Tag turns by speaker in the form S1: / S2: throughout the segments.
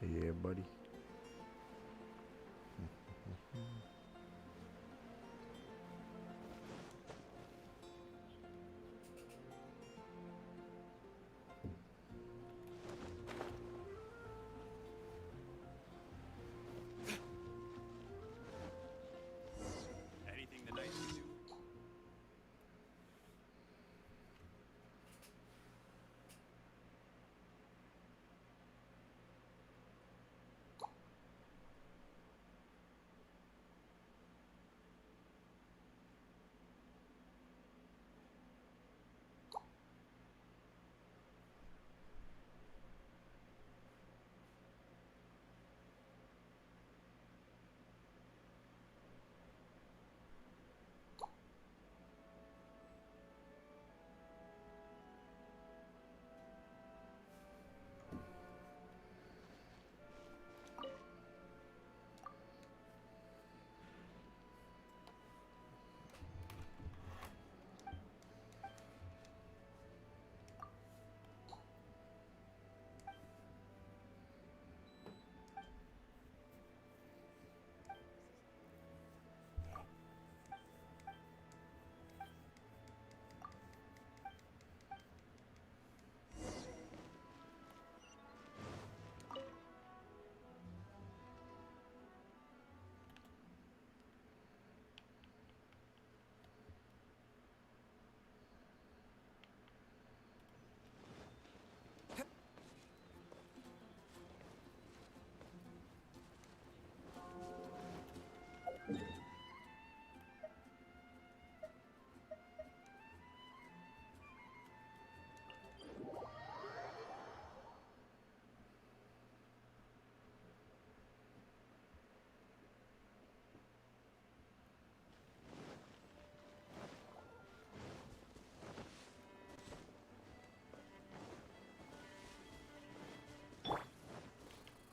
S1: Yeah, buddy.
S2: Anything the knights can do.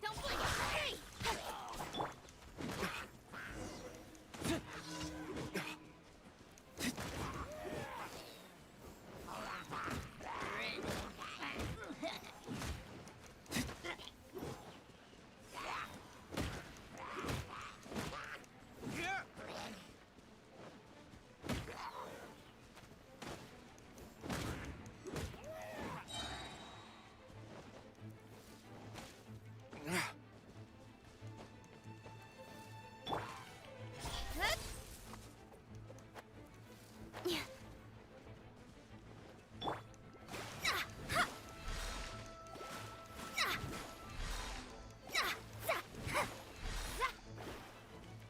S3: Don't blink! Hey!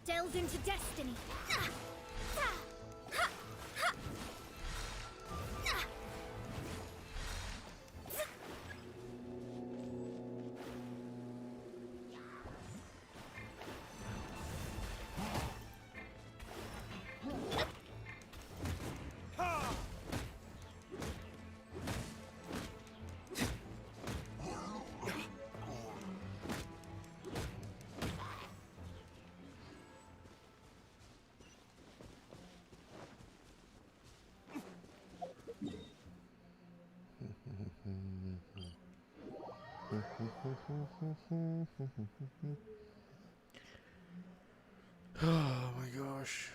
S3: Delve into destiny.
S1: Oh my gosh.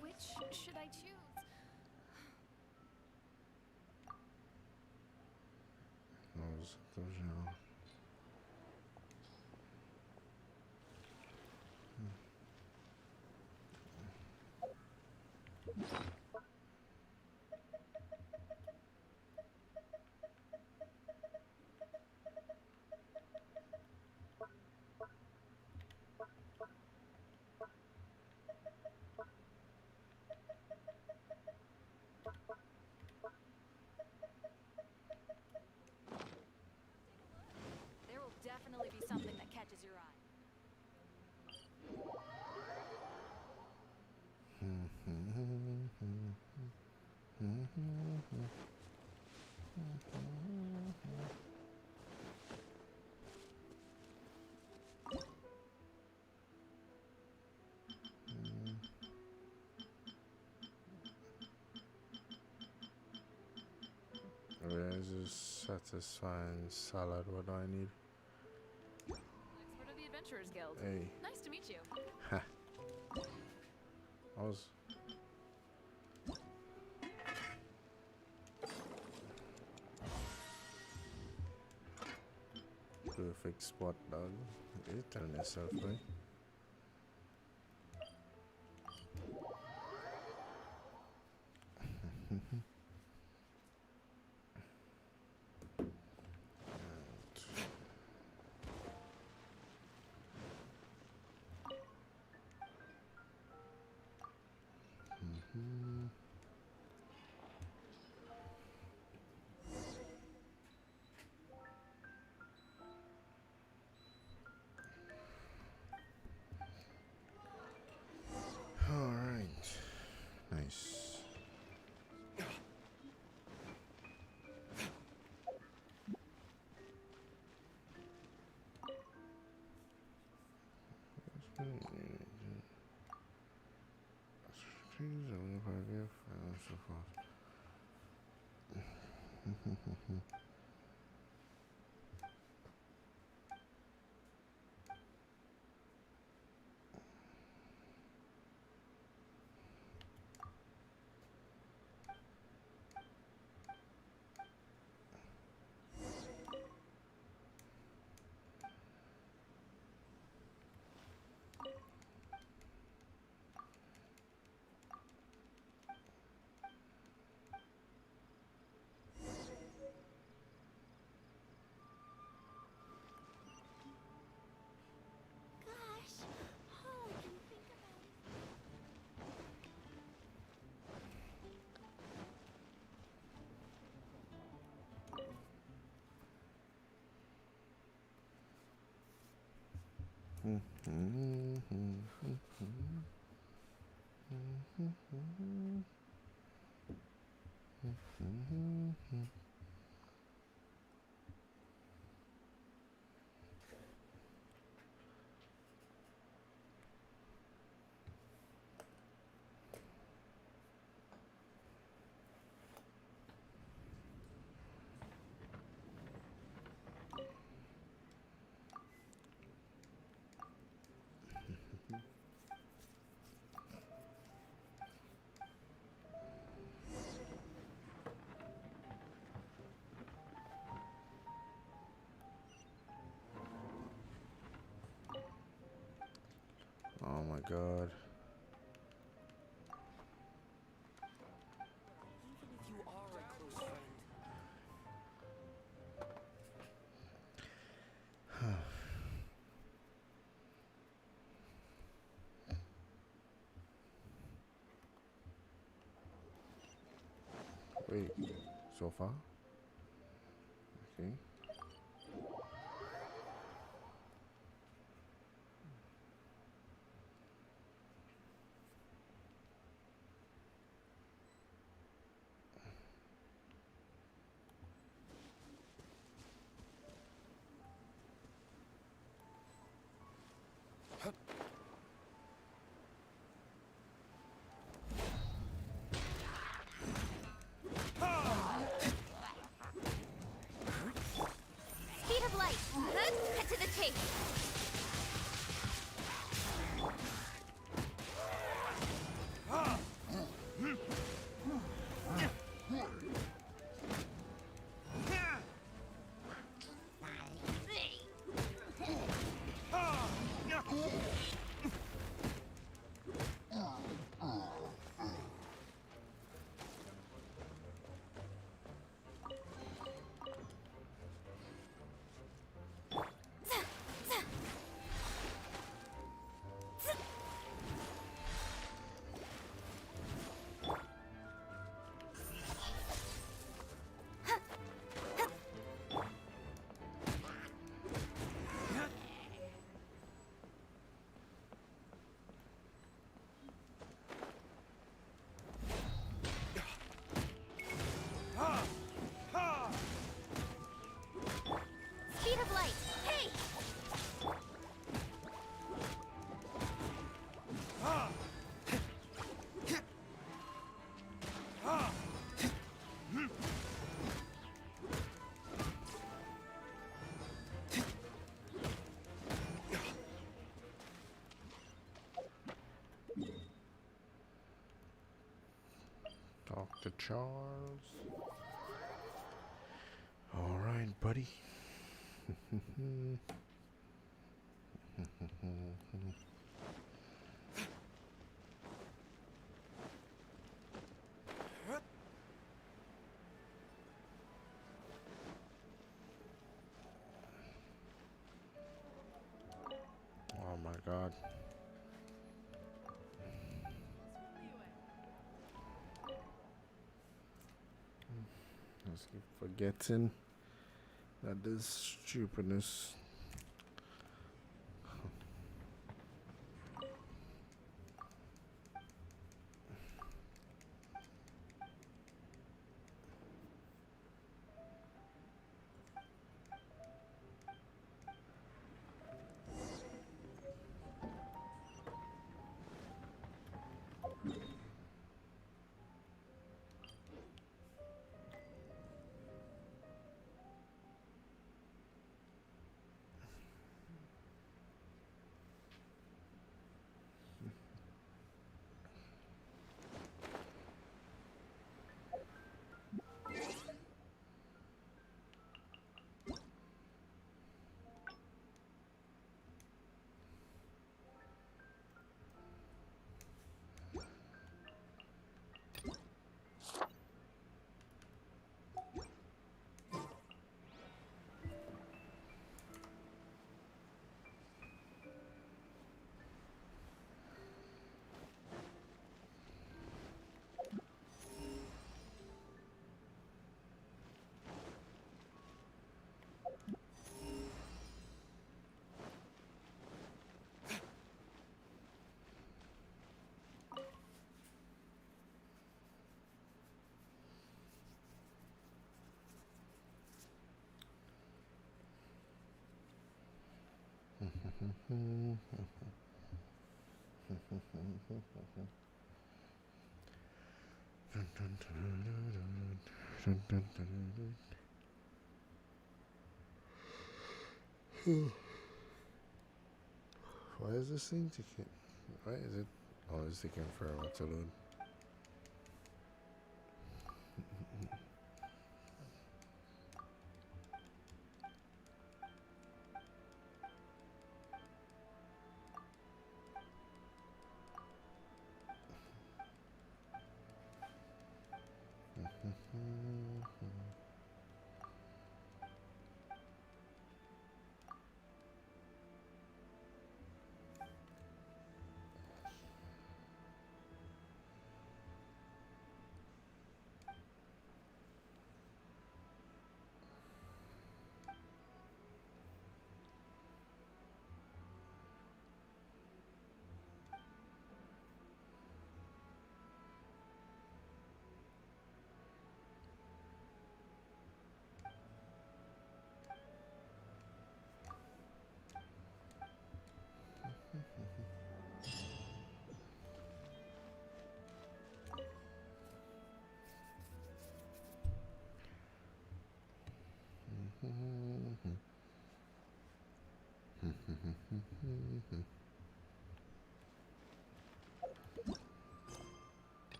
S3: Which should I choose? There will definitely be something that catches your eye.
S1: Where is this satisfying salad? What do I need?
S3: Expert of the Adventurers Guild.
S1: Hey.
S3: Nice to meet you.
S1: I was. Perfect spot, dog. You turn yourself, right? Alright. Nice.
S3: Gosh, all I can think about
S1: Oh my god.
S4: Even if you are a close friend,
S1: Wait, so far? Okay.
S3: Speed of light. Cut to the chase. Speed of light. Hey!
S1: Dr. Charles. All right, buddy. Oh my God. Let's keep forgetting that this stupidness. Why is this thing taking? Why is it? Oh, it's taking forever to load.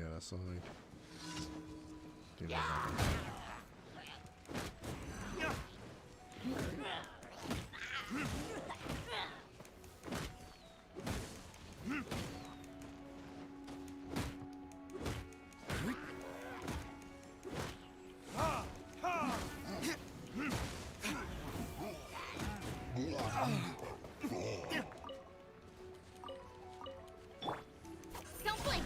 S1: the other side. Do that.
S3: Don't blink.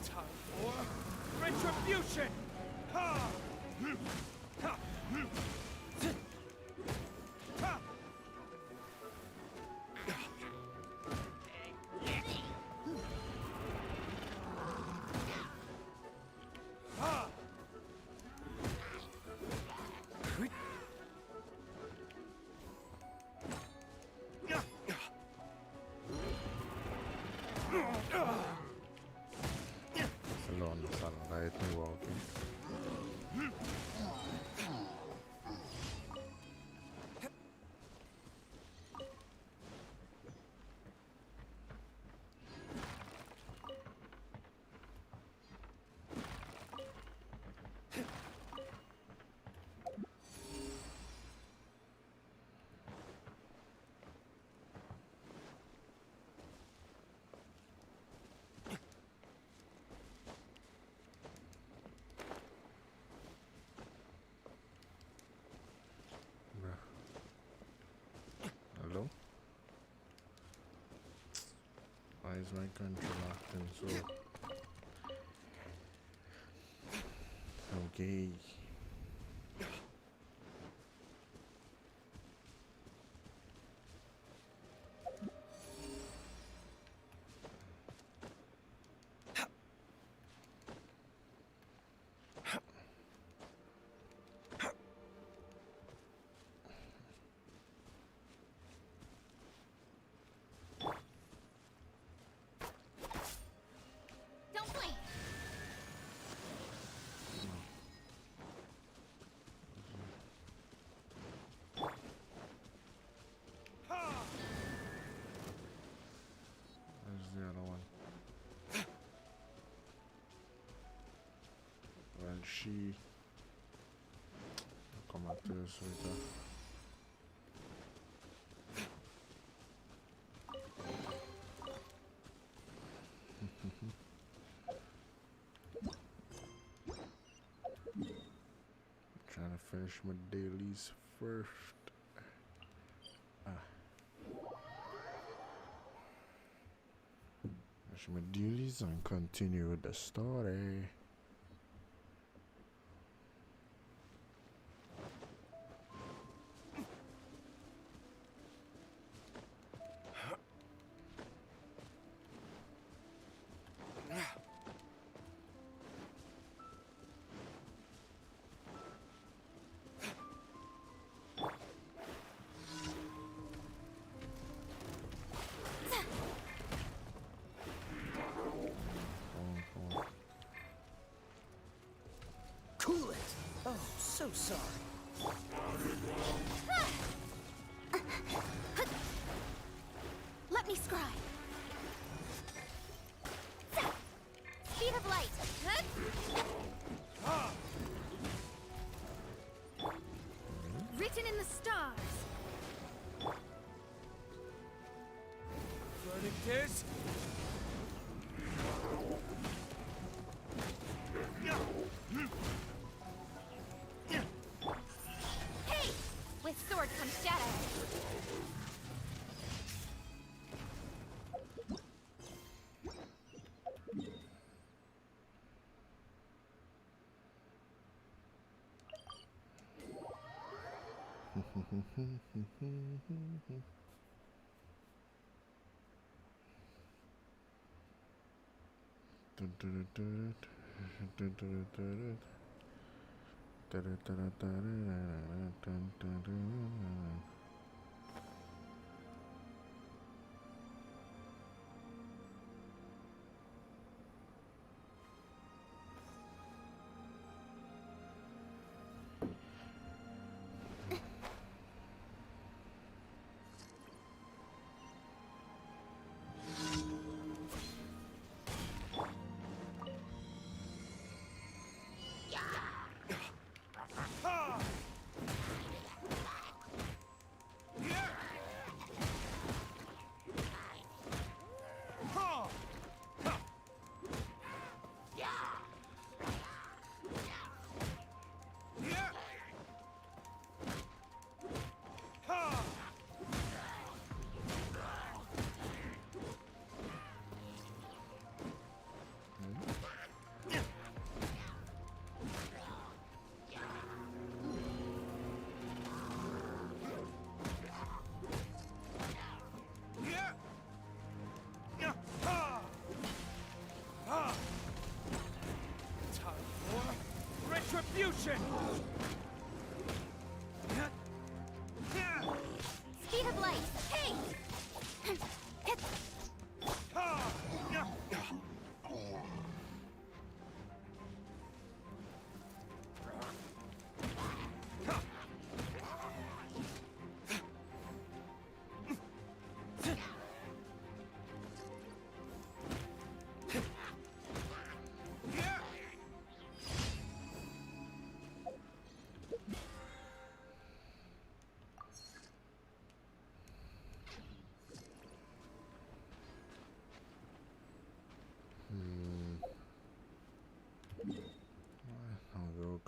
S4: Time for retribution! Ha! Ha! Ha! Ha!
S1: Salon, sunlight, walking. Hello? Why is my country locked in so? Okay.
S3: Don't blink.
S1: There's the other one. Well, she. I'll come up to this later. Trying to finish my dailies first. Finish my dailies and continue with the story. Come on.
S4: Cool it! Oh, so sorry.
S3: Let me scribe. Speed of light. Written in the stars.
S4: Verdict is...
S3: Hey! With sword comes shadow.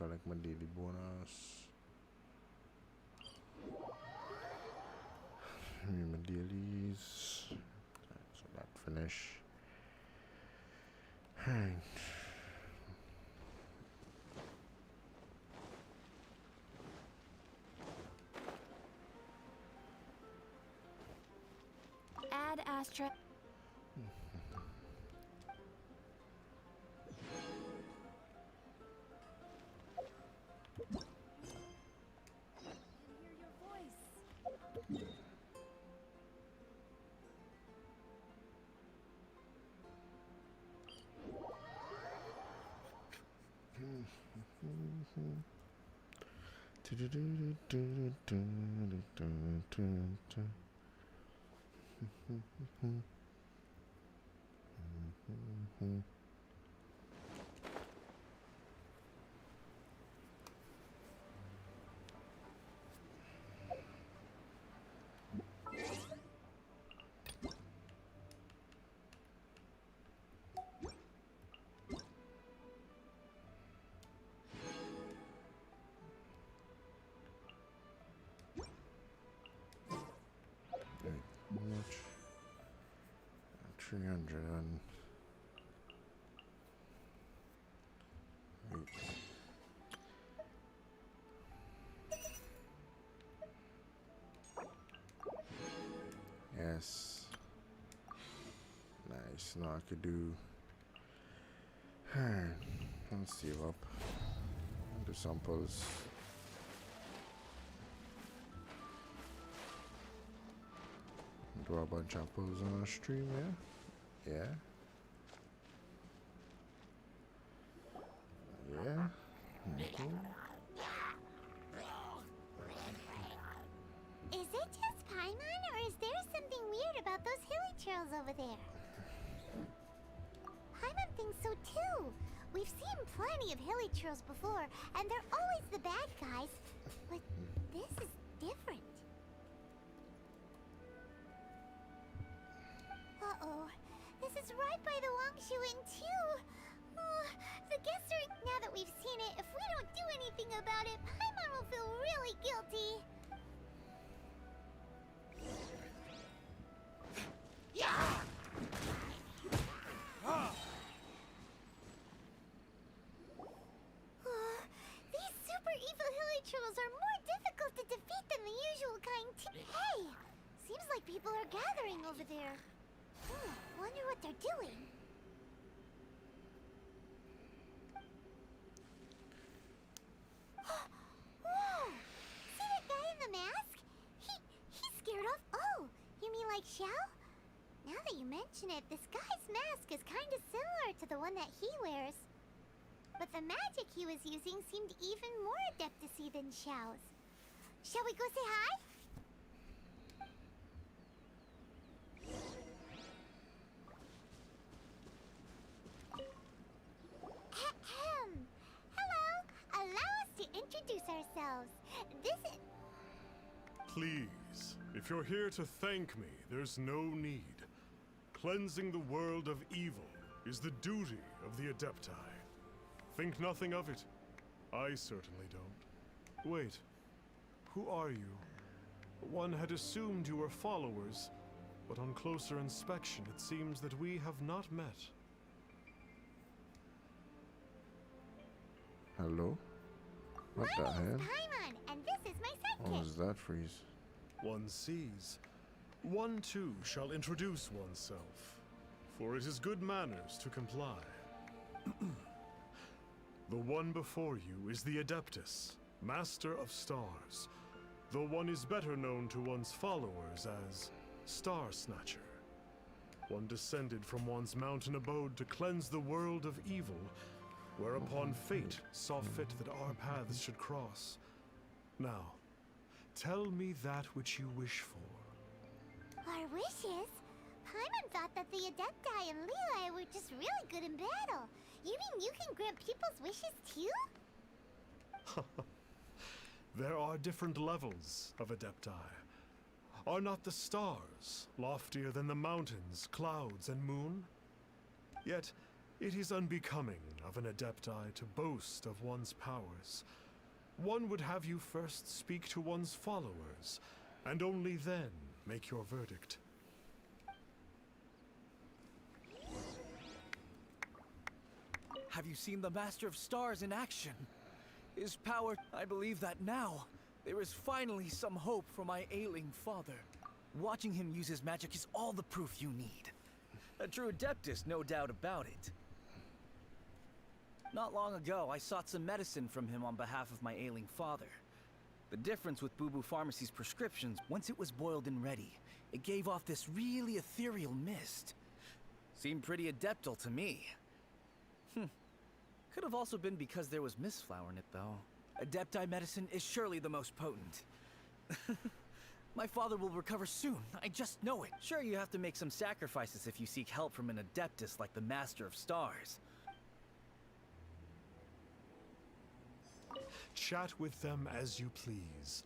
S1: collect my daily bonus. Give me my dailies. So that finish. Alright.
S3: Add Astra. Hear your voice.
S1: How much? 300 and... Yes. Nice. Now I could do... Let's save up. Do some pulls. Do a bunch of pulls on our stream, yeah? Yeah. Yeah.
S5: Is it just Paimon, or is there something weird about those hilly trails over there? Paimon thinks so too. We've seen plenty of hilly trails before, and they're always the bad guys. But this is different. Uh-oh. This is right by the Wangshu Inn too. Oh, the guests are... Now that we've seen it, if we don't do anything about it, Paimon will feel really guilty. These super evil hilly trolls are more difficult to defeat than the usual kind. Hey! Seems like people are gathering over there. Wonder what they're doing. Whoa! See that guy in the mask? He's scared off. Oh, you mean like Xiao? Now that you mention it, this guy's mask is kind of similar to the one that he wears. But the magic he was using seemed even more adeptacy than Xiao's. Shall we go say hi? Ahem. Hello. Allow us to introduce ourselves. This is...
S6: Please, if you're here to thank me, there's no need. Cleansing the world of evil is the duty of the Adepti. Think nothing of it. I certainly don't. Wait, who are you? One had assumed you were followers, but on closer inspection it seems that we have not met.
S1: Hello? What
S5: My
S1: the
S5: name's
S1: hell?
S5: Paimon, and this is my
S1: What
S5: sidekick.
S1: was that freeze?
S6: One sees. One too shall introduce oneself, for it is good manners to comply. The one before you is the Adeptus, Master of Stars, though one is better known to one's followers as Star Snatcher. One descended from one's mountain abode to cleanse the world of evil, whereupon fate saw fit that our paths should cross. Now, tell me that which you wish for.
S5: Our wishes? Paimon thought that the Adepti and Leela were just really good in battle. You mean you can grant people's wishes too?
S6: There are different levels of Adepti. Are not the stars loftier than the mountains, clouds, and moon? Yet, It is unbecoming of an Adepti to boast of one's powers. One would have you first speak to one's followers, and only then make your verdict.
S4: Have you seen the Master of Stars in action? His power, I believe that now, there is finally some hope for my ailing father. Watching him use his magic is all the proof you need. A true Adeptus, no doubt about it. Not long ago, I sought some medicine from him on behalf of my ailing father. The difference with Boo Boo Pharmacy's prescriptions, once it was boiled and ready, it gave off this really ethereal mist. Seemed pretty adeptal to me. Could have also been because there was mistflower in it, though. Adepti medicine is surely the most potent. My father will recover soon, I just know it. Sure, you have to make some sacrifices if you seek help from an Adeptus like the Master of Stars.
S6: Chat with them as you please.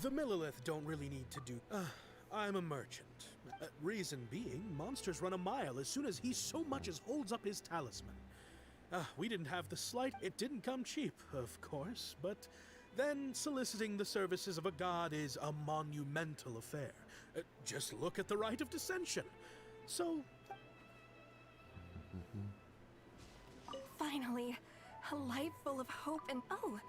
S7: The Millilith don't really need to do... I'm a merchant. Reason being, monsters run a mile as soon as he so much as holds up his talisman. We didn't have the slight... It didn't come cheap, of course, but then soliciting the services of a god is a monumental affair. Just look at the Rite of Dissension. So...
S8: Finally, a life full of hope and... Oh,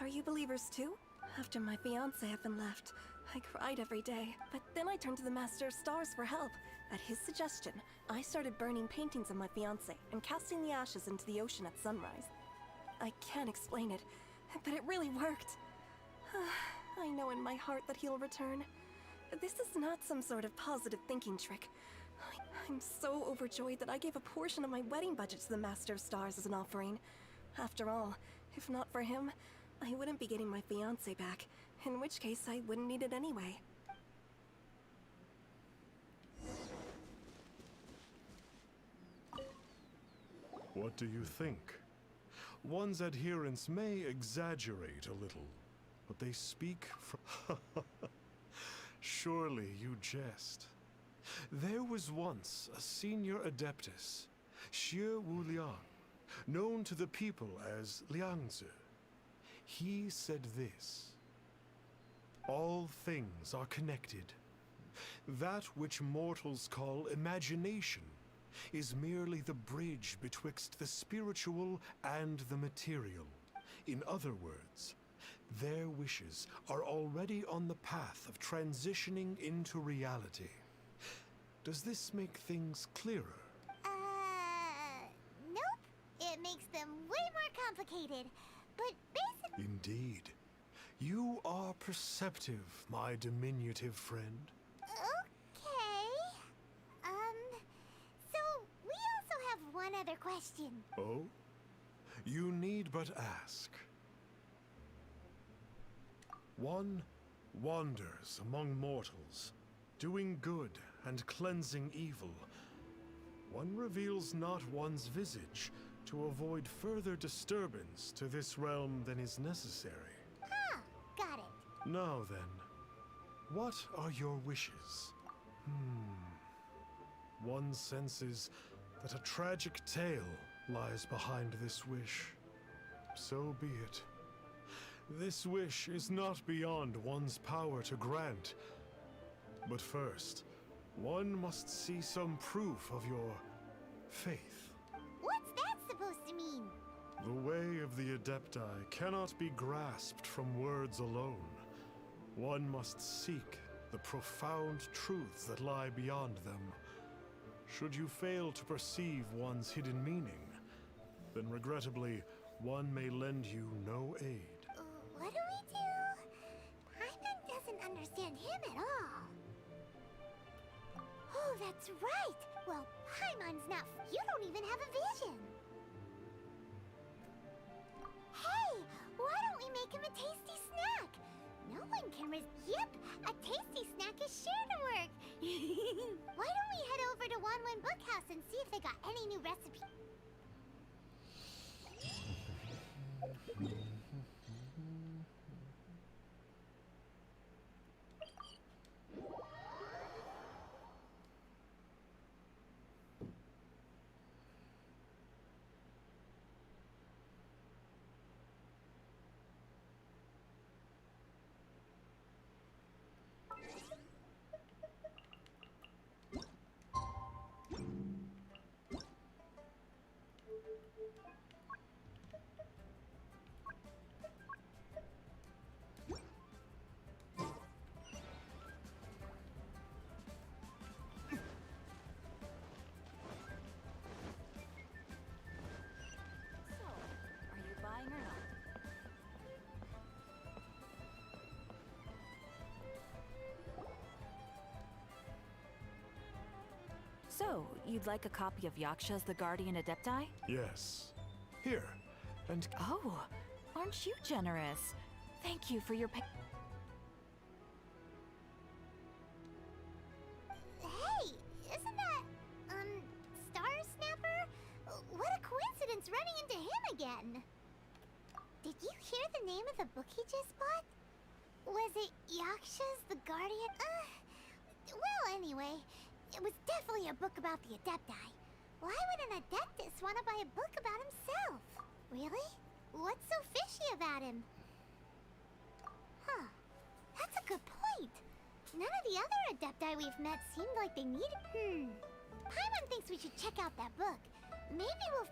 S8: are you believers too? After my fiancé had been left, I cried every day. But then I turned to the Master of Stars for help. At his suggestion, I started burning paintings of my fiancé and casting the ashes into the ocean at sunrise. I can't explain it, but it really worked. I know in my heart that he'll return. This is not some sort of positive thinking trick. I'm so overjoyed that I gave a portion of my wedding budget to the Master of Stars as an offering. After all, if not for him, I wouldn't be getting my fiancé back, in which case I wouldn't need it anyway.
S6: What do you think? One's adherents may exaggerate a little, but they speak from... Surely you jest. There was once a senior Adeptus, Xie Wu Liang, known to the people as Liangzi. He said this: all things are connected. That which mortals call imagination is merely the bridge betwixt the spiritual and the material. In other words, their wishes are already on the path of transitioning into reality. Does this make things clearer?
S5: Nope. It makes them way more complicated. But basically...
S6: Indeed. You are perceptive, my diminutive friend.
S5: Okay. So we also have one other question.
S6: Oh? You need but ask. One wanders among mortals, doing good and cleansing evil. One reveals not one's visage to avoid further disturbance to this realm than is necessary.
S5: Ah, got it.
S6: Now then, what are your wishes? One senses that a tragic tale lies behind this wish. So be it. This wish is not beyond one's power to grant. But first, one must see some proof of your faith.
S5: What's that supposed to mean?
S6: The way of the Adepti cannot be grasped from words alone. One must seek the profound truths that lie beyond them. Should you fail to perceive one's hidden meaning, then regrettably, one may lend you no aid.
S5: What do we do? Paimon doesn't understand him at all. Oh, that's right. Well, Paimon's not... You don't even have a vision. Hey, why don't we make him a tasty snack? No one can Yep, a tasty snack is sure to work. Why don't we head over to Wanwen Bookhouse and see if they got any new recipes?
S3: So, you'd like a copy of Yaksha's The Guardian Adepti?
S6: Yes. Here. And
S3: Oh, aren't you generous? Thank you for your
S5: Hey, isn't that, Star Snapper? What a coincidence running into him again. Did you hear the name of the book he just bought? Was it Yaksha's The Guardian? Well, anyway, it was definitely a book about the Adepti. Why would an Adeptus want to buy a book about himself? Really? What's so fishy about him? Huh. That's a good point. None of the other Adepti we've met seemed like they needed... Paimon thinks we should check out that book. Maybe we'll...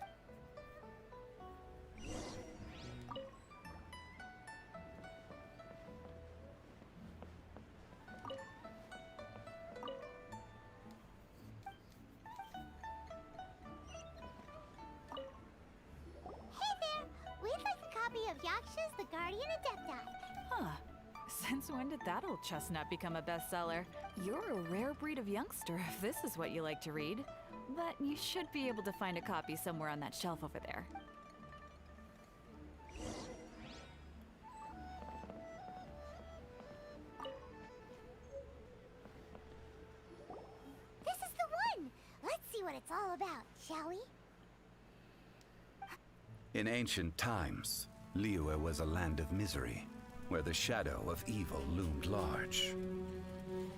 S5: Hey there! We'd like a copy of Yaksha's The Guardian Adepti.
S3: Huh. Since when did that old chestnut become a bestseller? You're a rare breed of youngster if this is what you like to read. But you should be able to find a copy somewhere on that shelf over there.
S5: This is the one! Let's see what it's all about, shall we?
S9: In ancient times, Liyue was a land of misery, where the shadow of evil loomed large.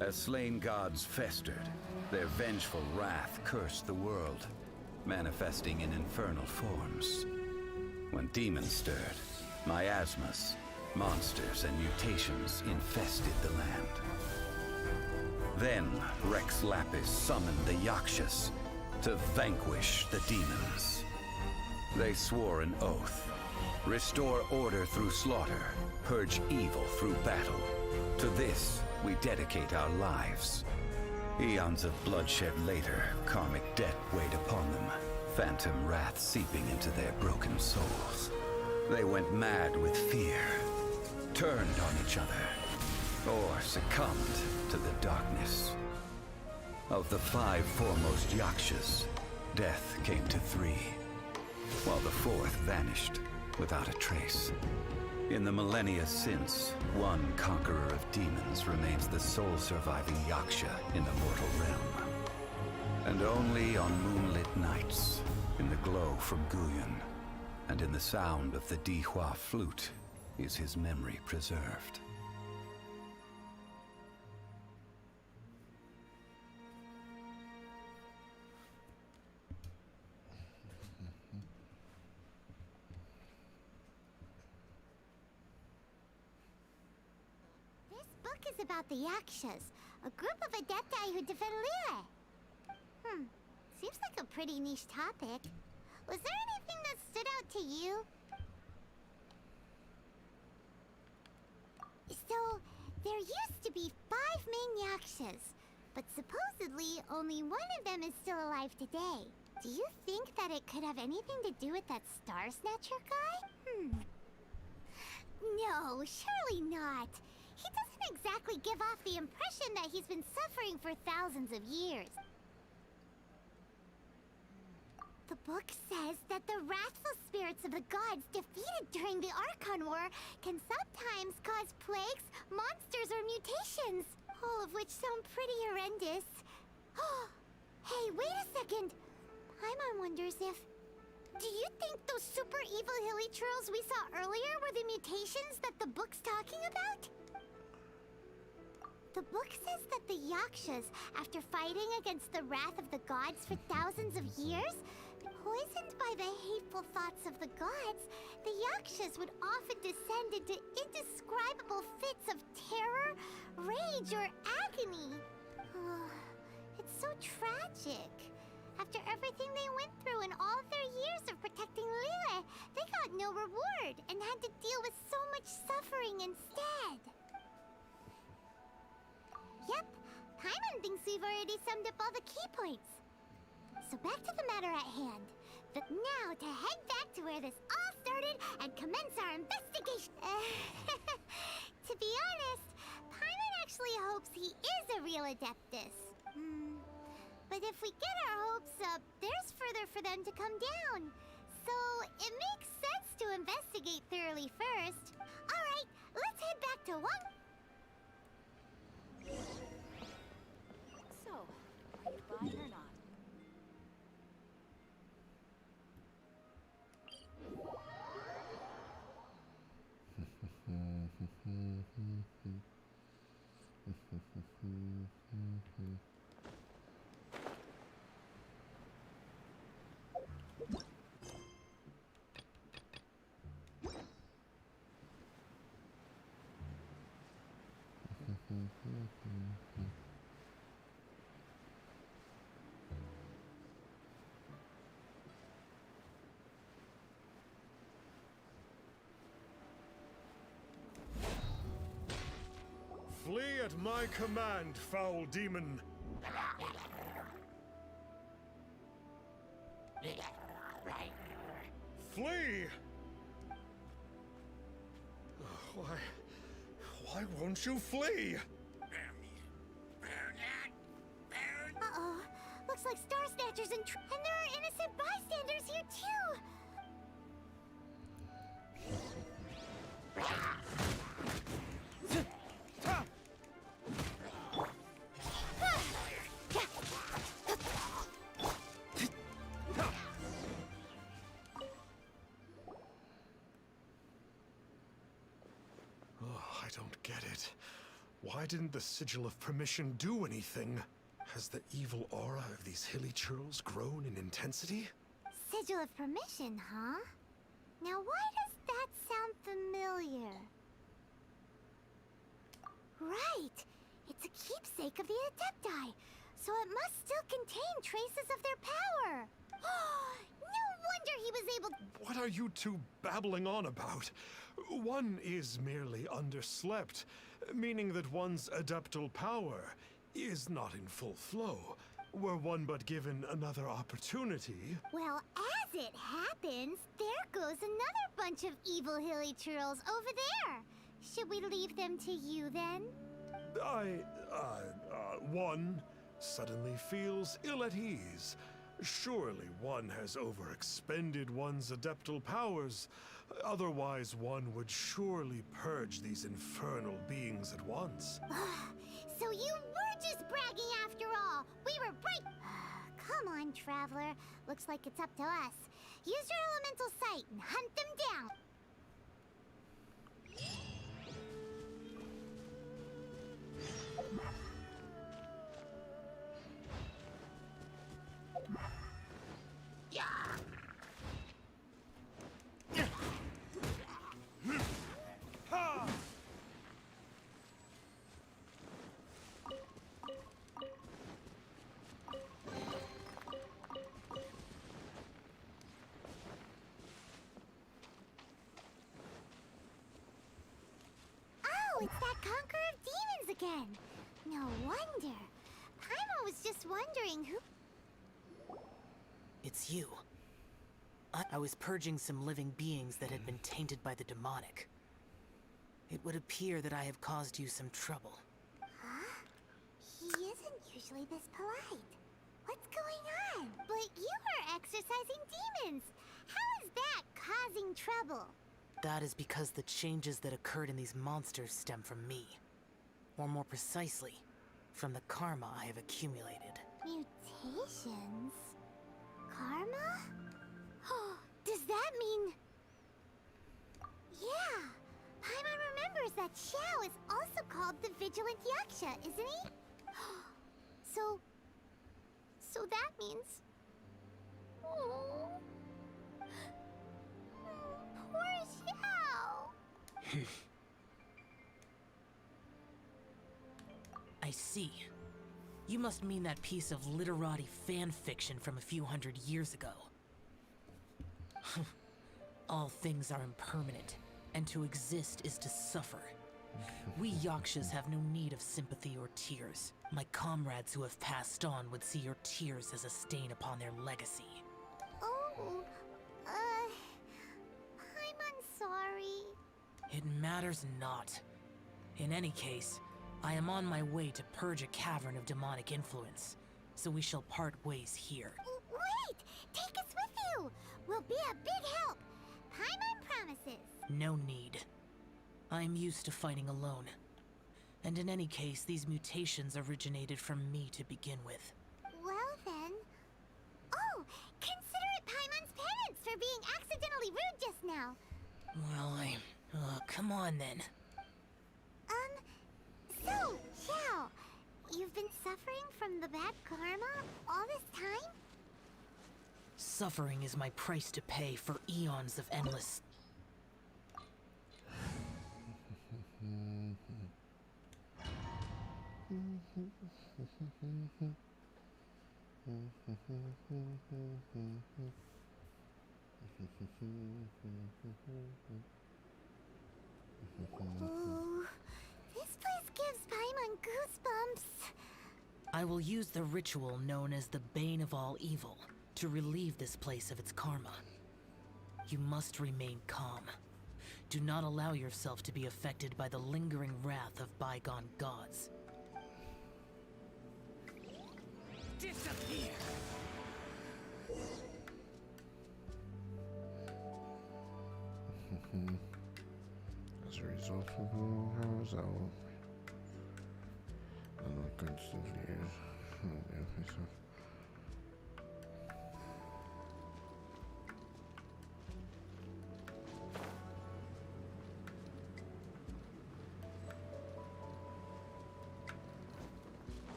S9: As slain gods festered, their vengeful wrath cursed the world, manifesting in infernal forms. When demons stirred, miasmas, monsters, and mutations infested the land. Then Rex Lapis summoned the Yakshas to vanquish the demons. They swore an oath: restore order through slaughter, purge evil through battle. To this, we dedicate our lives. Eons of bloodshed later, karmic debt weighed upon them, phantom wrath seeping into their broken souls. They went mad with fear, turned on each other, or succumbed to the darkness. Of the 5 foremost Yakshas, death came to 3, while the 4th vanished without a trace. In the millennia since, one conqueror of demons remains the sole surviving Yaksha in the mortal realm. And only on moonlit nights, in the glow from Guyon, and in the sound of the Dihua flute, is his memory preserved.
S5: This book is about the Yakshas, a group of Adepti who defend Liyue. Seems like a pretty niche topic. Was there anything that stood out to you? So, there used to be 5 main Yakshas, but supposedly only one of them is still alive today. Do you think that it could have anything to do with that Star Snatcher guy? No, surely not. He doesn't exactly give off the impression that he's been suffering for thousands of years. The book says that the wrathful spirits of the gods defeated during the Archon War can sometimes cause plagues, monsters, or mutations, all of which sound pretty horrendous. Hey, wait a second! Paimon wonders if... Do you think those super evil hilly churls we saw earlier were the mutations that the book's talking about? The book says that the Yakshas, after fighting against the wrath of the gods for thousands of years, poisoned by the hateful thoughts of the gods, the Yakshas would often descend into indescribable fits of terror, rage, or agony. It's so tragic. After everything they went through and all their years of protecting Liyue, they got no reward and had to deal with so much suffering instead. Yep, Paimon thinks we've already summed up all the key points. So back to the matter at hand. But now to head back to where this all started and commence our investigation. To be honest, Paimon actually hopes he is a real Adeptus. But if we get our hopes up, there's further for them to come down. So it makes sense to investigate thoroughly first. Alright, let's head back to one.
S3: So, are you buying or not?
S6: Flee at my command, foul demon. Flee! Why won't you flee?
S5: Uh-oh. Looks like Star Snatchers and there are innocent bystanders here too.
S6: Oh, I don't get it. Why didn't the Sigil of Permission do anything? Has the evil aura of these hilly churls grown in intensity?
S5: Sigil of Permission, huh? Now why does that sound familiar? Right! It's a keepsake of the Adepti, so it must still contain traces of their power. No wonder he was able.
S6: What are you two babbling on about? One is merely underslept, meaning that one's adeptal power is not in full flow. Were one but given another opportunity...
S5: Well, as it happens, there goes another bunch of evil hilly churls over there. Should we leave them to you then?
S6: One suddenly feels ill at ease. Surely one has overexpended one's adeptal powers. Otherwise, one would surely purge these infernal beings at once.
S5: So you were just bragging after all. We were right. Come on, Traveler. Looks like it's up to us. Use your elemental sight and hunt them down. Oh, it's that Conqueror of Demons again. No wonder. Paimon was just wondering who...
S10: It's you. I was purging some living beings that had been tainted by the demonic. It would appear that I have caused you some trouble.
S5: Huh? He isn't usually this polite. What's going on? But you are exorcising demons. How is that causing trouble?
S10: That is because the changes that occurred in these monsters stem from me. Or more precisely, from the karma I have accumulated.
S5: Mutations? Karma? Does that mean... Yeah! Paimon remembers that Xiao is also called the Vigilant Yaksha, isn't he? So that means... Oh... Poor Xiao!
S10: I see. You must mean that piece of literati fan fiction from a few hundred years ago. All things are impermanent, and to exist is to suffer. We Yakshas have no need of sympathy or tears. My comrades who have passed on would see your tears as a stain upon their legacy.
S5: Oh, I'm sorry.
S10: It matters not. In any case, I am on my way to purge a cavern of demonic influence. so we shall part ways here.
S5: Wait! Take us with you! We'll be a big help! Paimon promises!
S10: No need. I'm used to fighting alone. And in any case, these mutations originated from me to begin with.
S5: Well then... Oh! Consider it Paimon's penance for being accidentally rude just now!
S10: Well, come on then.
S5: So, Xiao, you've been suffering from the bad karma all this time?
S10: Suffering is my price to pay for eons of endless...
S5: Ooh, this place gives Paimon goosebumps.
S10: I will use the ritual known as the Bane of All Evil to relieve this place of its karma. You must remain calm. Do not allow yourself to be affected by the lingering wrath of bygone gods.
S4: Disappear!
S1: As a result of who goes out, I'm not constantly myself.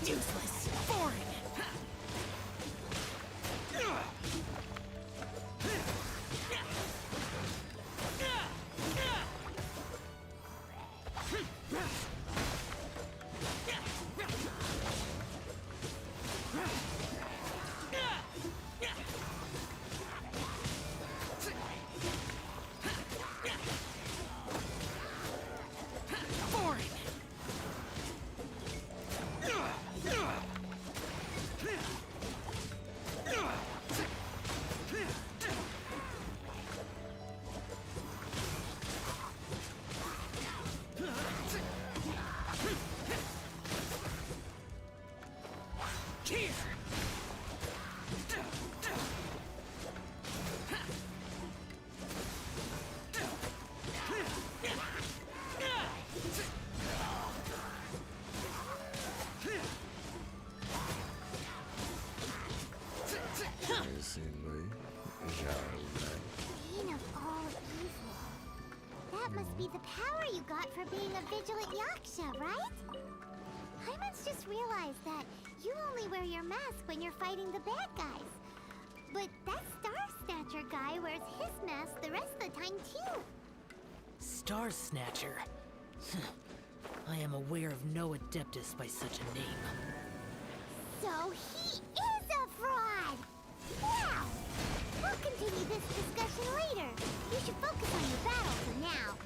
S10: Useless! Foreign!
S5: Bane of all evil. That must be the power you got for being a vigilant Yaksha, right? Paimon's just realized that you only wear your mask when you're fighting the bad guys. But that Star Snatcher guy wears his mask the rest of the time too.
S10: Star Snatcher? I am aware of no Adeptus by such a name.
S5: So he is a fraud! Wow! We'll continue this discussion later. You should focus on your battle for now.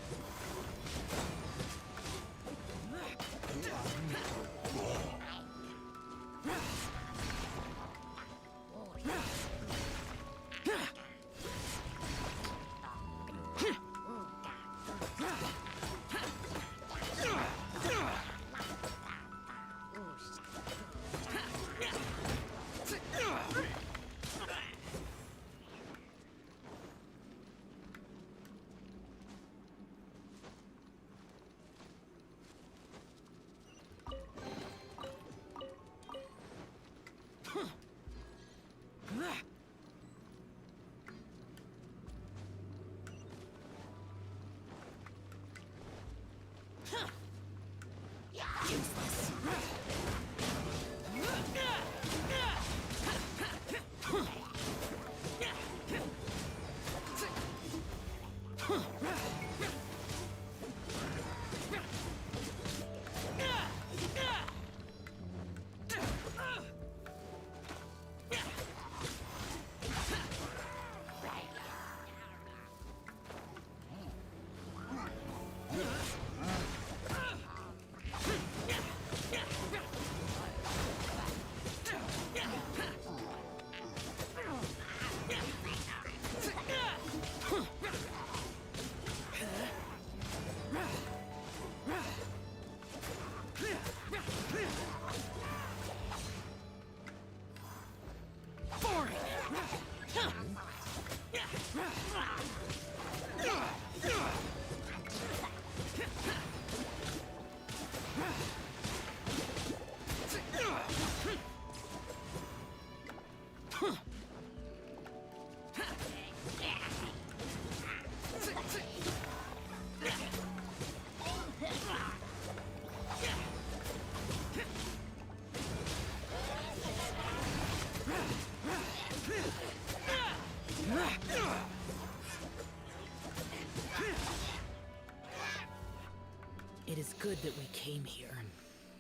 S10: It is good that we came here.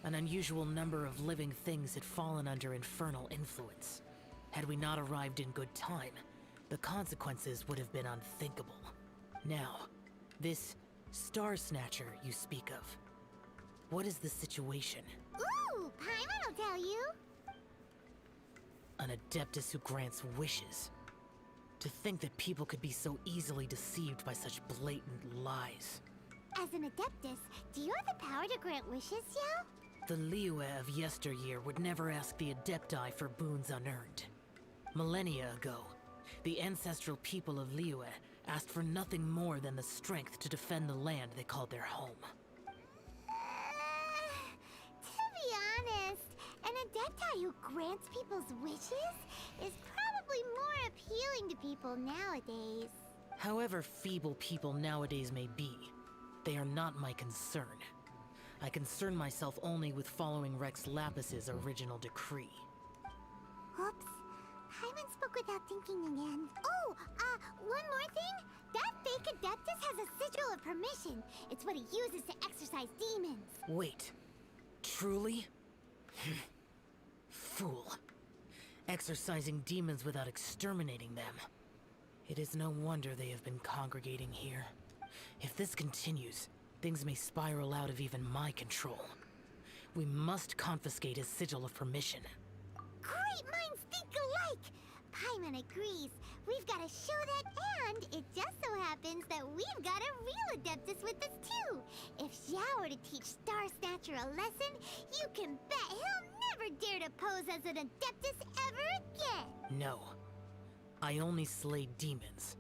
S10: An unusual number of living things had fallen under infernal influence. Had we not arrived in good time, the consequences would have been unthinkable. Now, this Star Snatcher you speak of. What is the situation?
S5: Ooh, Paimon will tell you.
S10: An Adeptus who grants wishes. To think that people could be so easily deceived by such blatant lies.
S5: As an Adeptus, do you have the power to grant wishes, Xiao?
S10: The Liyue of yesteryear would never ask the Adepti for boons unearned. Millennia ago, the ancestral people of Liyue asked for nothing more than the strength to defend the land they called their home.
S5: To be honest, an Adepti who grants people's wishes is probably more appealing to people nowadays.
S10: However feeble people nowadays may be, they are not my concern. I concern myself only with following Rex Lapis's original decree.
S5: Oops. Paimon spoke without thinking again. Oh, one more thing. That fake Adeptus has a sigil of permission. It's what he uses to exorcise demons.
S10: Wait. Truly? Fool. Exorcising demons without exterminating them. It is no wonder they have been congregating here. If this continues, things may spiral out of even my control. We must confiscate his sigil of permission.
S5: Great minds think alike! Paimon agrees. We've got to show that, and it just so happens that we've got a real Adeptus with us too. If Xiao were to teach Star Snatcher a lesson, you can bet he'll never dare to pose as an Adeptus ever again.
S10: No. I only slay demons.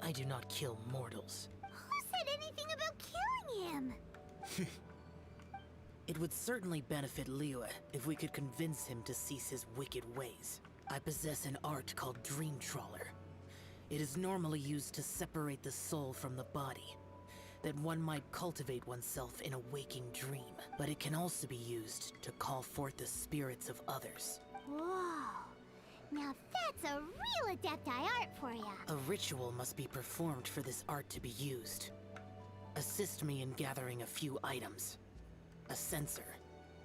S10: I do not kill mortals.
S5: Who said anything about killing him?
S10: It would certainly benefit Liyue if we could convince him to cease his wicked ways. I possess an art called Dream Trawler. It is normally used to separate the soul from the body, that one might cultivate oneself in a waking dream. But it can also be used to call forth the spirits of others.
S5: Whoa. Now that's a real Adepti art for ya.
S10: A ritual must be performed for this art to be used. Assist me in gathering a few items. A censer,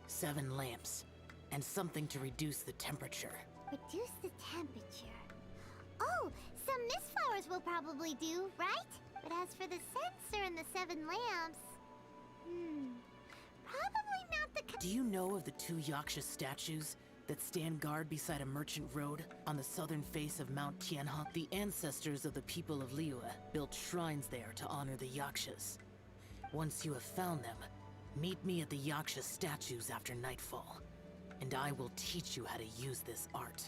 S10: 7 lamps, and something to reduce the temperature.
S5: Reduce the temperature. Oh, some mist flowers will probably do, right? But as for the censer and the 7 lamps... probably not the...
S10: Do you know of the 2 Yaksha statues that stand guard beside a merchant road on the southern face of Mount Tianhe? The ancestors of the people of Liyue built shrines there to honor the Yakshas. Once you have found them, meet me at the Yaksha statues after nightfall, and I will teach you how to use this art.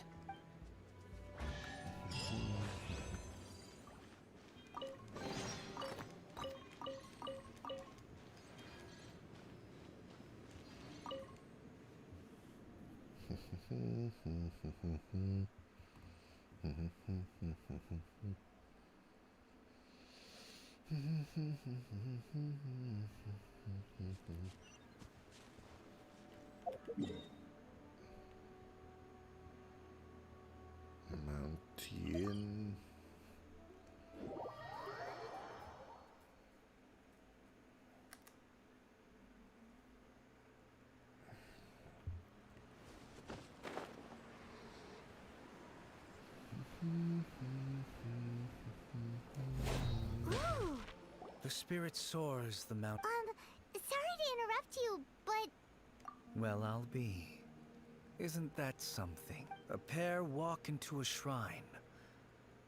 S1: Mountain.
S5: Ooh.
S4: The spirit soars the mountain.
S5: Sorry to interrupt you, but...
S4: Well, I'll be. Isn't that something? A pair walk into a shrine,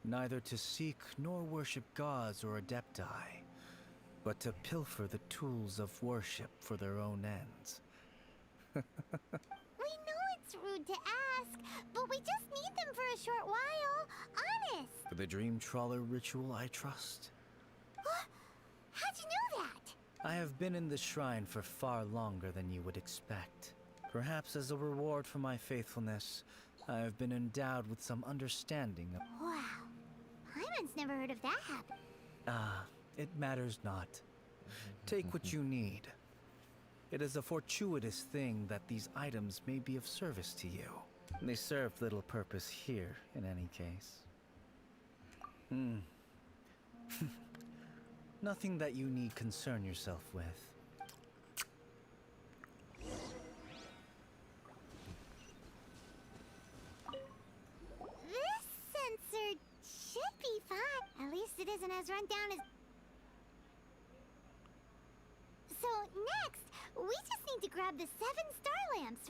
S4: neither to seek nor worship gods or adepti, but to pilfer the tools of worship for their own ends.
S5: We know it's rude to ask, but we just need them for a short while. Honest.
S4: For the Dream Trawler ritual, I trust.
S5: How'd you know that?
S4: I have been in the shrine for far longer than you would expect. Perhaps as a reward for my faithfulness, I have been endowed with some understanding of...
S5: Wow. Paimon's never heard of that happen.
S4: It matters not. Take what you need. It is a fortuitous thing that these items may be of service to you. They serve little purpose here, in any case. Nothing that you need concern yourself with.
S5: as rundown as... So, next, we just need to grab the 7 star lamps.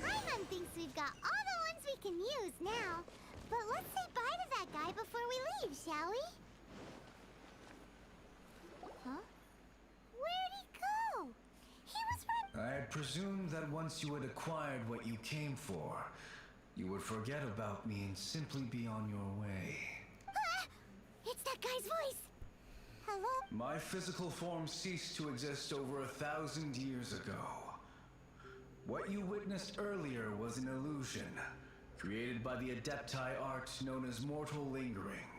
S5: Paimon thinks we've got all the ones we can use now. But let's say bye to that guy before we leave, shall we? Huh? Where'd he go? He was right.
S11: I had presumed that once you had acquired what you came for, you would forget about me and simply be on your way.
S5: Ah! It's that guy's voice! Hello?
S11: My physical form ceased to exist over 1,000 years ago. What you witnessed earlier was an illusion, created by the Adepti art known as mortal lingering.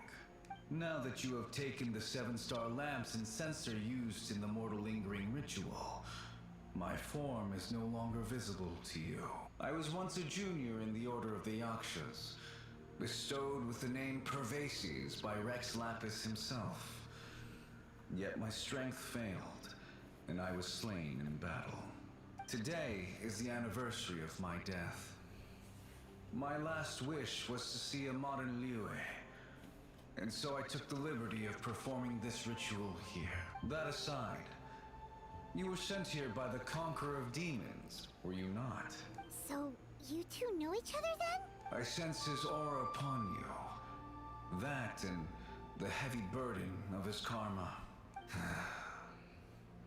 S11: Now that you have taken the 7-star lamps and sensor used in the mortal lingering ritual, my form is no longer visible to you. I was once a junior in the Order of the Yakshas, bestowed with the name Pervases by Rex Lapis himself. Yet my strength failed, and I was slain in battle. Today is the anniversary of my death. My last wish was to see a modern Liyue, and so I took the liberty of performing this ritual here. That aside, you were sent here by the Conqueror of Demons, were you not?
S5: So, you two know each other then?
S11: I sense his aura upon you. That and the heavy burden of his karma.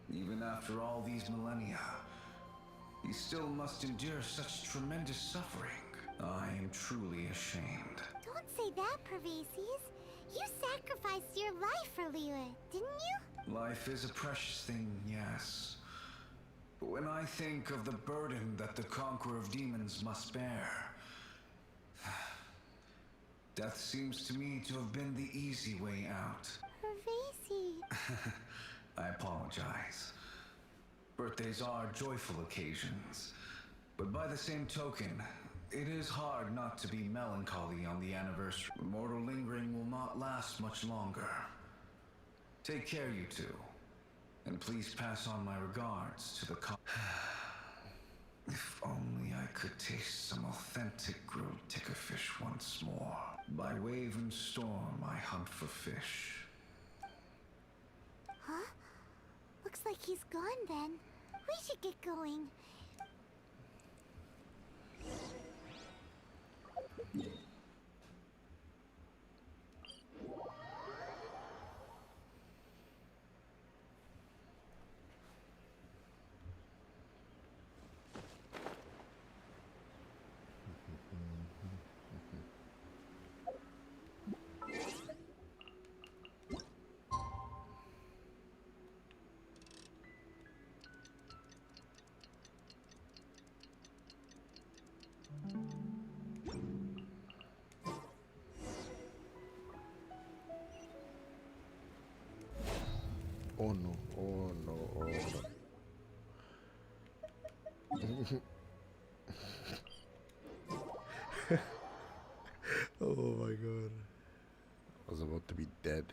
S11: Even after all these millennia, he still must endure such tremendous suffering. I am truly ashamed.
S5: Don't say that, Pervases. You sacrificed your life for Liyue, didn't you?
S11: Life is a precious thing, yes. But when I think of the burden that the Conqueror of Demons must bear, death seems to me to have been the easy way out.
S5: Pervases.
S11: I apologize. Birthdays are joyful occasions, but by the same token, it is hard not to be melancholy on the anniversary. Mortal lingering will not last much longer. Take care, you two, and please pass on my regards to the If only I could taste some authentic grilled tickerfish once more. By wave and storm, I hunt for fish.
S5: Huh? Looks like he's gone then. We should get going.
S1: Oh no, oh no, oh no. Oh my god. I was about to be dead.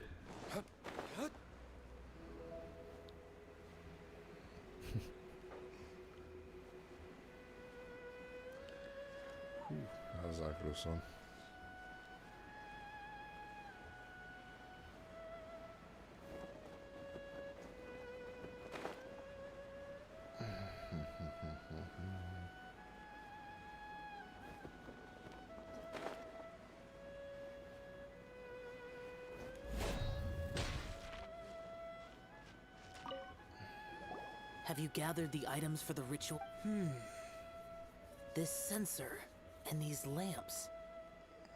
S1: How's that close on?
S10: Have you gathered the items for the ritual? This sensor and these lamps.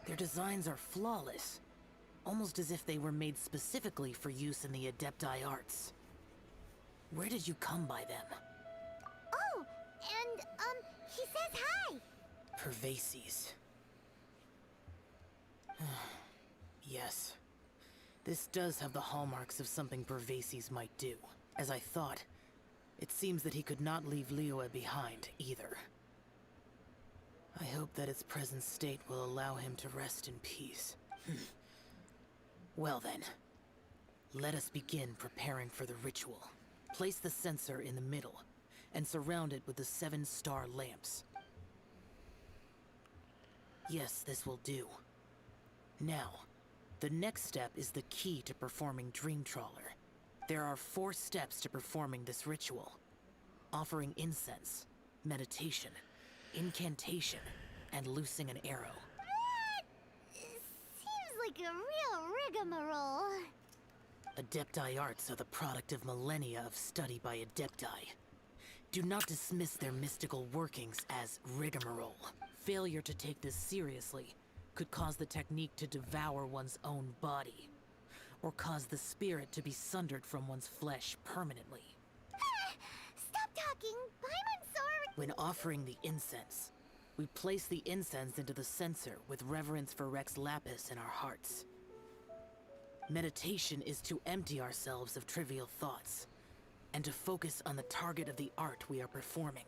S10: Their designs are flawless. Almost as if they were made specifically for use in the Adepti arts. Where did you come by them?
S5: Oh, and, he says hi!
S10: Pervases. Yes. This does have the hallmarks of something Pervases might do. As I thought, it seems that he could not leave Liyue behind, either. I hope that its present state will allow him to rest in peace. Well then, let us begin preparing for the ritual. Place the censer in the middle, and surround it with the 7-star lamps. Yes, this will do. Now, the next step is the key to performing Dream Trawler. There are 4 steps to performing this ritual. Offering incense, meditation, incantation, and loosing an arrow.
S5: Seems like a real rigmarole.
S10: Adepti arts are the product of millennia of study by Adepti. Do not dismiss their mystical workings as rigmarole. Failure to take this seriously could cause the technique to devour one's own body, or cause the spirit to be sundered from one's flesh permanently.
S5: Stop talking! Paimon
S10: When offering the incense, we place the incense into the censer with reverence for Rex Lapis in our hearts. Meditation is to empty ourselves of trivial thoughts, and to focus on the target of the art we are performing.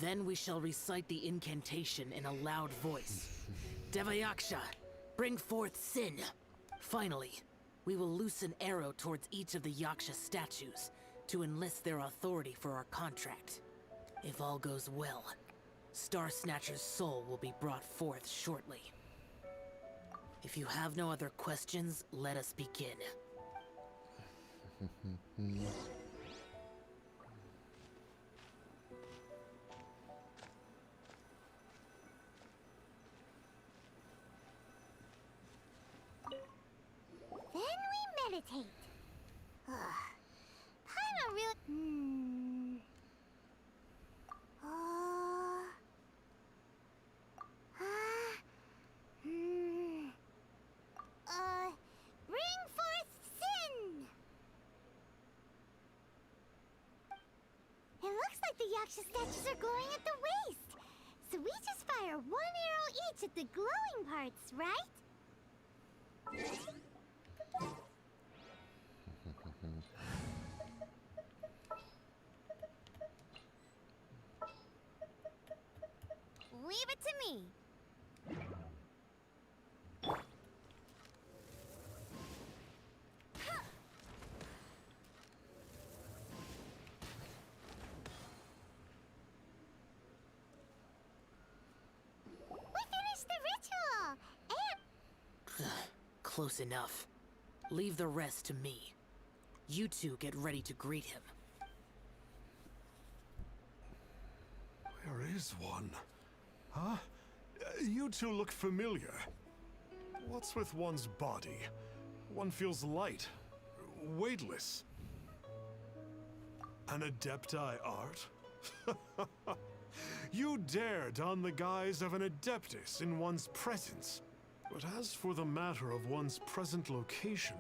S10: Then we shall recite the incantation in a loud voice. Devayaksha, bring forth sin! Finally, we will loose an arrow towards each of the Yaksha statues to enlist their authority for our contract. If all goes well, Star Snatcher's soul will be brought forth shortly. If you have no other questions, let us begin.
S5: Then we meditate. Paimon really... Bring forth sin! It looks like the Yaksha statues are glowing at the waist. So we just fire 1 arrow each at the glowing parts, right? Leave it to me. We finished the ritual, and
S10: Close enough. Leave the rest to me. You two get ready to greet him.
S6: Where is one? Huh? You two look familiar. What's with one's body? One feels light, weightless. An Adepti art? You dare don the guise of an Adeptus in one's presence. But as for the matter of one's present location,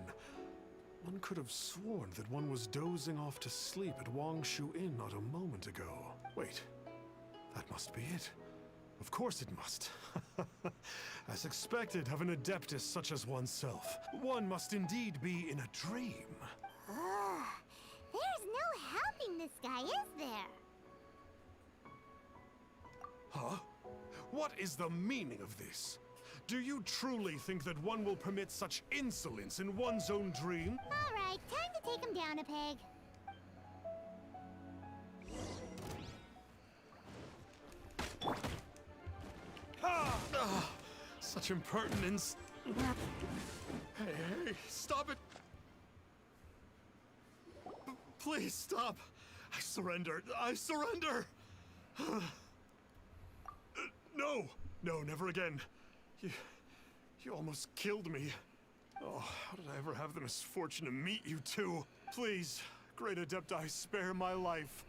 S6: one could have sworn that one was dozing off to sleep at Wangshu Inn not a moment ago. Wait, that must be it. Of course it must. As expected of an Adeptus such as oneself, one must indeed be in a dream.
S5: there's no helping this guy, is there?
S6: Huh? What is the meaning of this? Do you truly think that one will permit such insolence in one's own dream?
S5: All right, time to take him down a peg.
S6: Such impertinence. Hey, stop it! Please stop! I surrender! I surrender! No, never again. You almost killed me. Oh, how did I ever have the misfortune to meet you two? Please, Great Adepti, spare my life.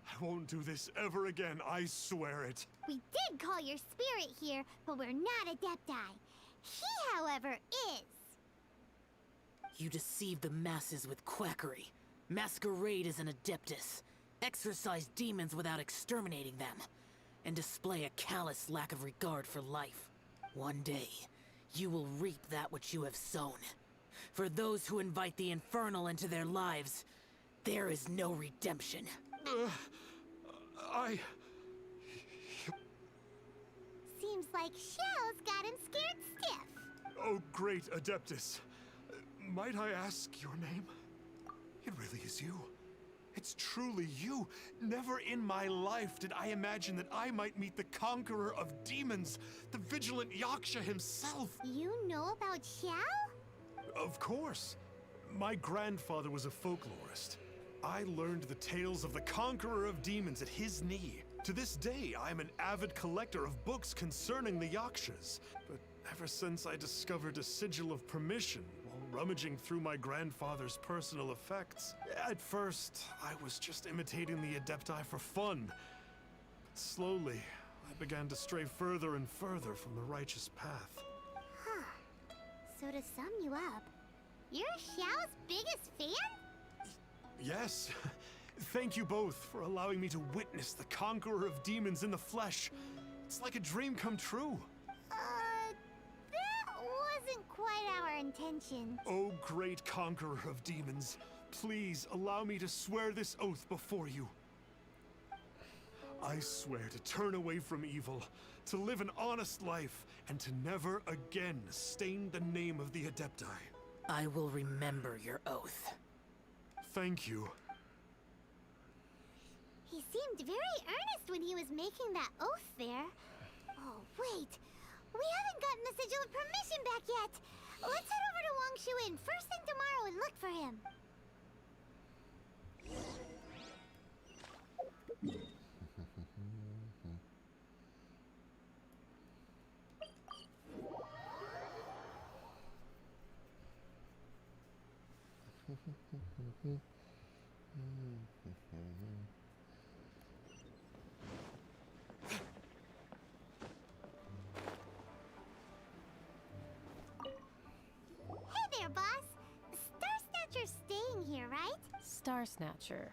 S6: I won't do this ever again, I swear it.
S5: We did call your spirit here, but we're not Adepti. He, however, is.
S10: You deceive the masses with quackery. Masquerade as an Adeptus. Exorcise demons without exterminating them. And display a callous lack of regard for life. One day, You will reap that which you have sown. For those who invite the infernal into their lives, there is no redemption.
S5: Seems like Xiao's got him scared stiff.
S6: Oh, great Adeptus. Might I ask your name? It really is you. It's truly you. Never in my life did I imagine that I might meet the conqueror of demons, the vigilant Yaksha himself.
S5: You know about Xiao?
S6: Of course. My grandfather was a folklorist. I learned the tales of the conqueror of demons at his knee. To this day, I am an avid collector of books concerning the Yakshas. But ever since I discovered a sigil of permission while rummaging through my grandfather's personal effects, at first, I was just imitating the Adepti for fun. But slowly, I began to stray further and further from the righteous path.
S5: Huh. So to sum you up, you're Xiao's biggest fan?
S6: Yes. Thank you both for allowing me to witness the conqueror of demons in the flesh. It's like a dream come true.
S5: That wasn't quite our intention.
S6: Oh, great conqueror of demons, please allow me to swear this oath before you. I swear to turn away from evil, to live an honest life, and to never again stain the name of the Adepti.
S10: I will remember your oath.
S6: Thank you.
S5: He seemed very earnest when he was making that oath there. Oh, wait. We haven't gotten the sigil of permission back yet. Let's head over to Wangshu Inn first thing tomorrow and look for him. Hey there, boss. Star Snatcher's staying here, right?
S12: Star Snatcher.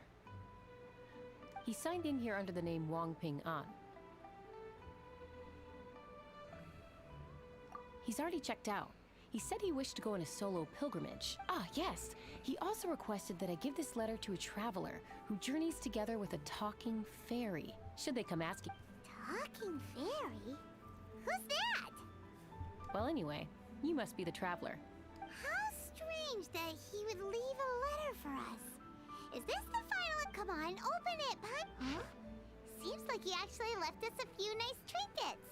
S12: He signed in here under the name Wang Ping An. He's already checked out. He said he wished to go on a solo pilgrimage. Ah, yes. He also requested that I give this letter to a traveler who journeys together with a talking fairy, should they come asking.
S5: Talking fairy? Who's that?
S12: Well, anyway, you must be the traveler.
S5: How strange that he would leave a letter for us. Is this the final? Come on, open it, Pun. Huh? Seems like he actually left us a few nice trinkets.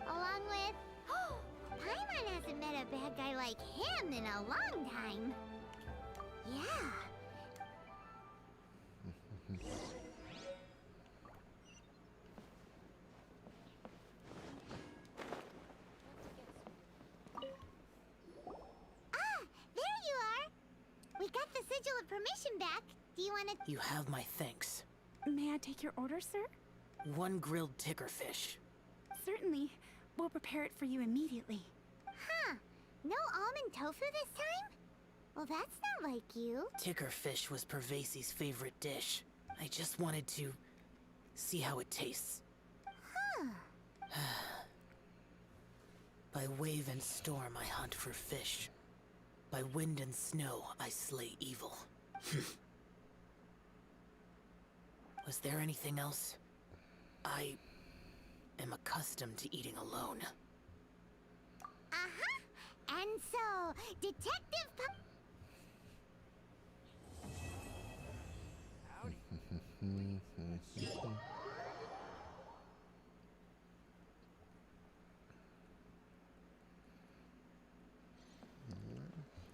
S5: Along with... Paimon hasn't met a bad guy like him in a long time. Yeah. There you are. We got the sigil of permission back. Do you want to...
S10: You have my thanks.
S13: May I take your order, sir?
S10: 1 grilled ticker fish.
S13: Certainly. We'll prepare it for you immediately.
S5: Huh. No almond tofu this time? Well, that's not like you.
S10: Ticker fish was Pervasi's favorite dish. I just wanted to see how it tastes.
S5: Huh.
S10: By wave and storm I hunt for fish. By wind and snow I slay evil. Was there anything else? I am accustomed to eating alone.
S5: Uh-huh. And so, Detective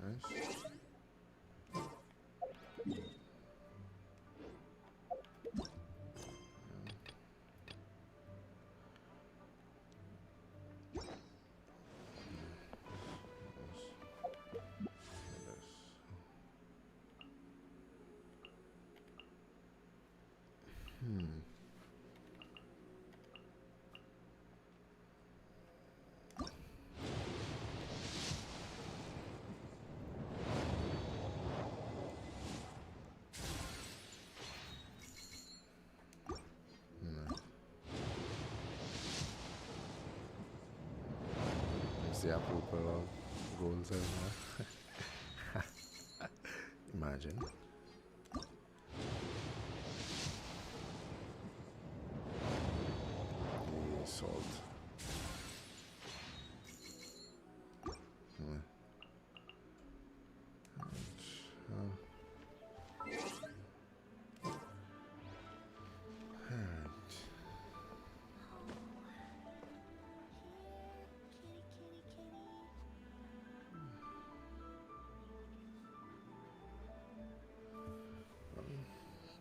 S1: Nice. the approval of goals as well. Imagine. The salt. Hmm.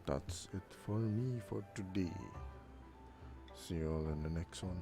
S1: That's it for me for today. See you all in the next one.